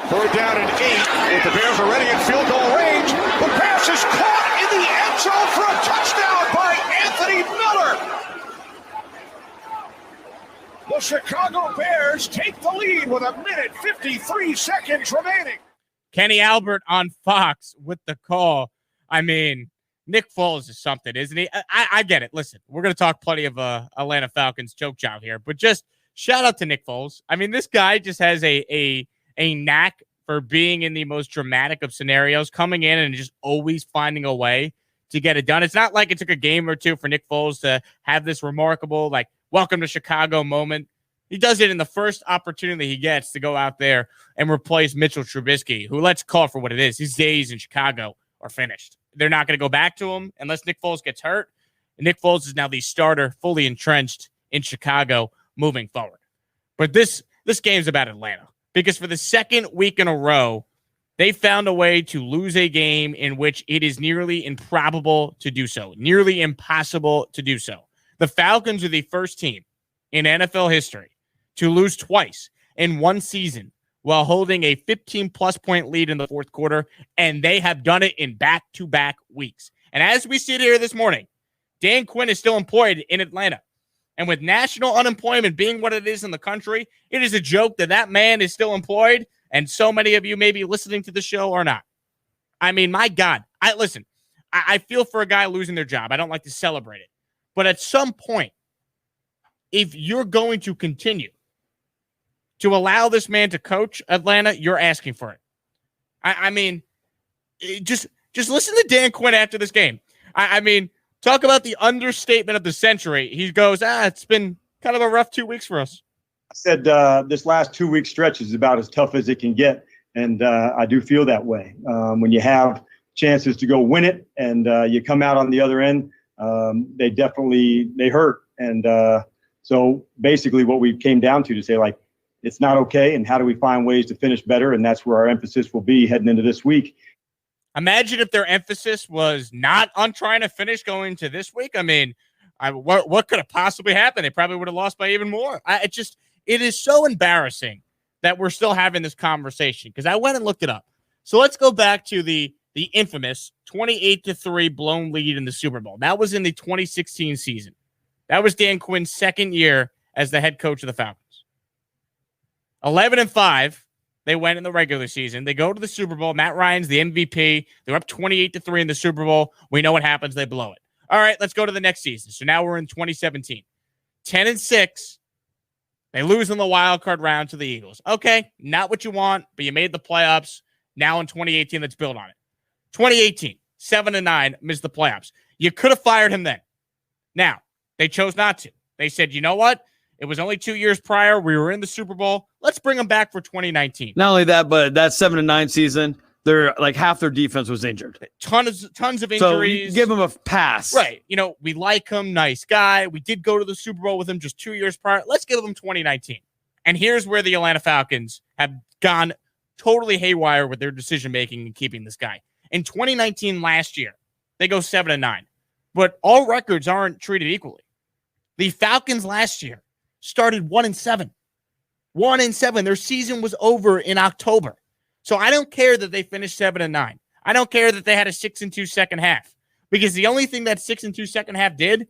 Third down and 8. If the Bears are ready in field goal range, the pass is caught in the end zone for a touchdown by Anthony Miller. The Chicago Bears take the lead with 1:53 seconds remaining. Kenny Albert on Fox with the call. I mean, Nick Foles is something, isn't he? I get it. Listen, we're going to talk plenty of Atlanta Falcons choke job here, but just shout out to Nick Foles. I mean, this guy just has a knack for being in the most dramatic of scenarios, coming in and just always finding a way to get it done. It's not like it took a game or two for Nick Foles to have this remarkable, like, welcome to Chicago moment. He does it in the first opportunity he gets to go out there and replace Mitchell Trubisky, who, let's call it for what it is. His days in Chicago are finished. They're not going to go back to him unless Nick Foles gets hurt. And Nick Foles is now the starter, fully entrenched in Chicago moving forward. But this game's about Atlanta, because for the second week in a row, they found a way to lose a game in which it is nearly improbable to do so, nearly impossible to do so. The Falcons are the first team in NFL history to lose twice in one season while holding a 15-plus point lead in the fourth quarter, and they have done it in back-to-back weeks. And as we sit here this morning, Dan Quinn is still employed in Atlanta. And with national unemployment being what it is in the country, it is a joke that man is still employed, and so many of you may be listening to the show or not. I mean, my God. I feel for a guy losing their job. I don't like to celebrate it. But at some point, if you're going to continue to allow this man to coach Atlanta, you're asking for it. I mean, just listen to Dan Quinn after this game. I mean, talk about the understatement of the century. He goes, it's been kind of a rough 2 weeks for us. I said this last 2 week stretch is about as tough as it can get. And I do feel that way. When you have chances to go win it and you come out on the other end, they hurt. And so basically what we came down to say, like, it's not okay. And how do we find ways to finish better? And that's where our emphasis will be heading into this week. Imagine if their emphasis was not on trying to finish going to this week. I mean, what could have possibly happened? They probably would have lost by even more. It is so embarrassing that we're still having this conversation, because I went and looked it up. So let's go back to the infamous 28-3 blown lead in the Super Bowl. That was in the 2016 season. That was Dan Quinn's second year as the head coach of the Falcons. 11-5, they went in the regular season. They go to the Super Bowl. Matt Ryan's the MVP. They're up 28-3 in the Super Bowl. We know what happens. They blow it. All right, let's go to the next season. So now we're in 2017. 10-6. They lose in the wild card round to the Eagles. Okay, not what you want, but you made the playoffs. Now in 2018, let's build on it. 2018, 7-9, missed the playoffs. You could have fired him then. Now, they chose not to. They said, you know what? It was only 2 years prior. We were in the Super Bowl. Let's bring them back for 2019. Not only that, but that 7-9 season, they're like half their defense was injured. Tons of injuries. So you give him a pass. Right. You know, we like him. Nice guy. We did go to the Super Bowl with him just 2 years prior. Let's give him 2019. And here's where the Atlanta Falcons have gone totally haywire with their decision-making and keeping this guy. In 2019 last year, they go 7-9. But all records aren't treated equally. The Falcons last year started 1-7. 1-7. Their season was over in October. So I don't care that they finished 7-9. I don't care that they had a 6-2 second half, because the only thing that 6-2 second half did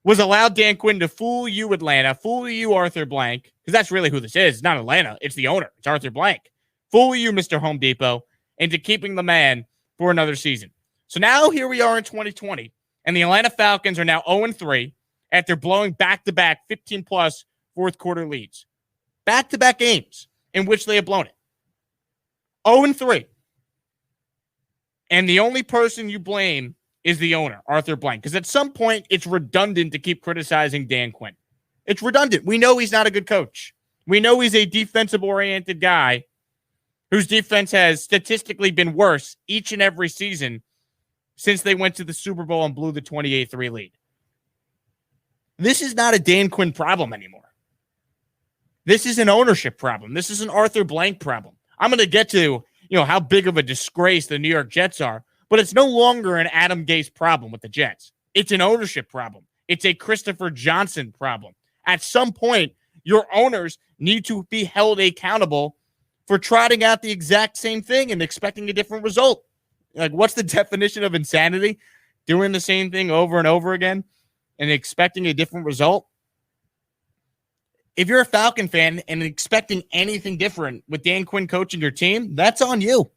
was allow Dan Quinn to fool you, Atlanta, fool you, Arthur Blank, because that's really who this is. It's not Atlanta. It's the owner. It's Arthur Blank. Fool you, Mr. Home Depot, into keeping the man for another season. So now here we are in 2020, and the Atlanta Falcons are now 0-3 after blowing back-to-back 15-plus fourth-quarter leads. Back-to-back games in which they have blown it. 0-3. And the only person you blame is the owner, Arthur Blank, because at some point it's redundant to keep criticizing Dan Quinn. It's redundant. We know he's not a good coach. We know he's a defensive-oriented guy whose defense has statistically been worse each and every season since they went to the Super Bowl and blew the 28-3 lead. This is not a Dan Quinn problem anymore. This is an ownership problem. This is an Arthur Blank problem. I'm going to get to, how big of a disgrace the New York Jets are, but it's no longer an Adam Gase problem with the Jets. It's an ownership problem. It's a Christopher Johnson problem. At some point, your owners need to be held accountable for trotting out the exact same thing and expecting a different result. Like, what's the definition of insanity? Doing the same thing over and over again and expecting a different result? If you're a Falcon fan and expecting anything different with Dan Quinn coaching your team, that's on you.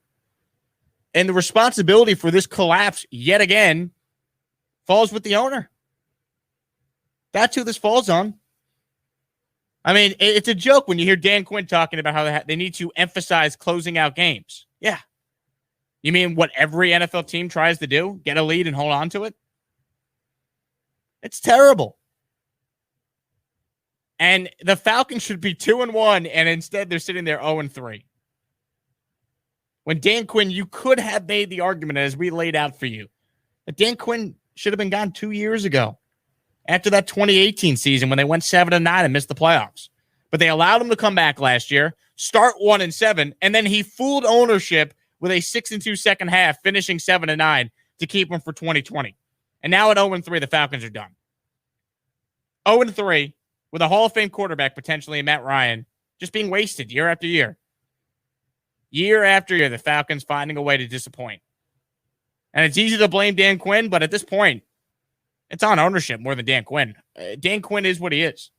And the responsibility for this collapse yet again falls with the owner. That's who this falls on. I mean, it's a joke when you hear Dan Quinn talking about how they need to emphasize closing out games. Yeah. You mean what every NFL team tries to do? Get a lead and hold on to it? It's terrible. And the Falcons should be 2-1, and instead they're sitting there 0-3. When Dan Quinn, you could have made the argument, as we laid out for you, that Dan Quinn should have been gone 2 years ago after that 2018 season when they went 7-9 and missed the playoffs. But they allowed him to come back last year, start 1-7, and then he fooled ownership with a 6-2 second half, finishing 7-9 to keep him for 2020. And now at 0-3, the Falcons are done. 0-3 with a Hall of Fame quarterback potentially, Matt Ryan, just being wasted year after year. Year after year, the Falcons finding a way to disappoint. And it's easy to blame Dan Quinn, but at this point, it's on ownership more than Dan Quinn. Dan Quinn is what he is.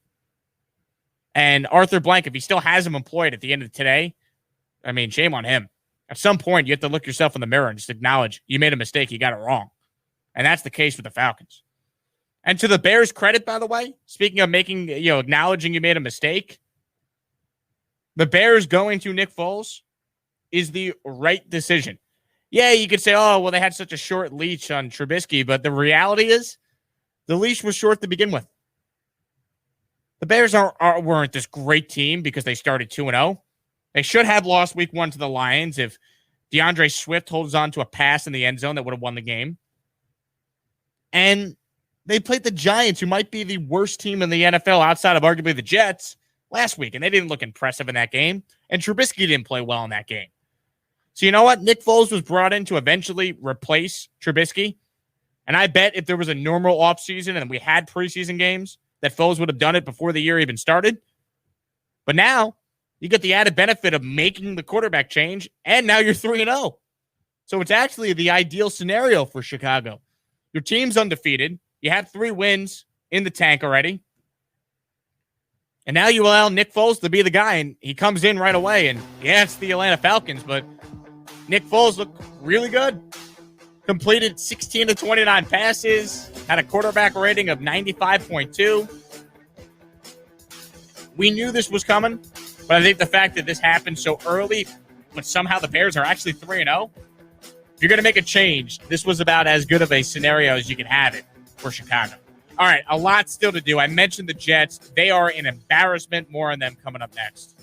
And Arthur Blank, if he still has him employed at the end of today, I mean, shame on him. At some point, you have to look yourself in the mirror and just acknowledge you made a mistake, you got it wrong. And that's the case with the Falcons. And to the Bears' credit, by the way, speaking of acknowledging you made a mistake, the Bears going to Nick Foles is the right decision. Yeah, you could say, oh, well, they had such a short leash on Trubisky, but the reality is the leash was short to begin with. The Bears weren't this great team because they started 2-0. They should have lost week 1 to the Lions if DeAndre Swift holds on to a pass in the end zone that would have won the game. And they played the Giants, who might be the worst team in the NFL outside of arguably the Jets, last week, and they didn't look impressive in that game. And Trubisky didn't play well in that game. So you know what? Nick Foles was brought in to eventually replace Trubisky. And I bet if there was a normal offseason and we had preseason games, that Foles would have done it before the year even started. But now you get the added benefit of making the quarterback change, and now you're 3-0. So it's actually the ideal scenario for Chicago. Your team's undefeated. You have 3 wins in the tank already. And now you allow Nick Foles to be the guy, and he comes in right away. And yeah, it's the Atlanta Falcons, but Nick Foles looked really good. Completed 16 to 29 passes, had a quarterback rating of 95.2. We knew this was coming, but I think the fact that this happened so early, but somehow the Bears are actually 3-0, if you're going to make a change, this was about as good of a scenario as you can have it for Chicago. All right, a lot still to do. I mentioned the Jets. They are an embarrassment. More on them coming up next.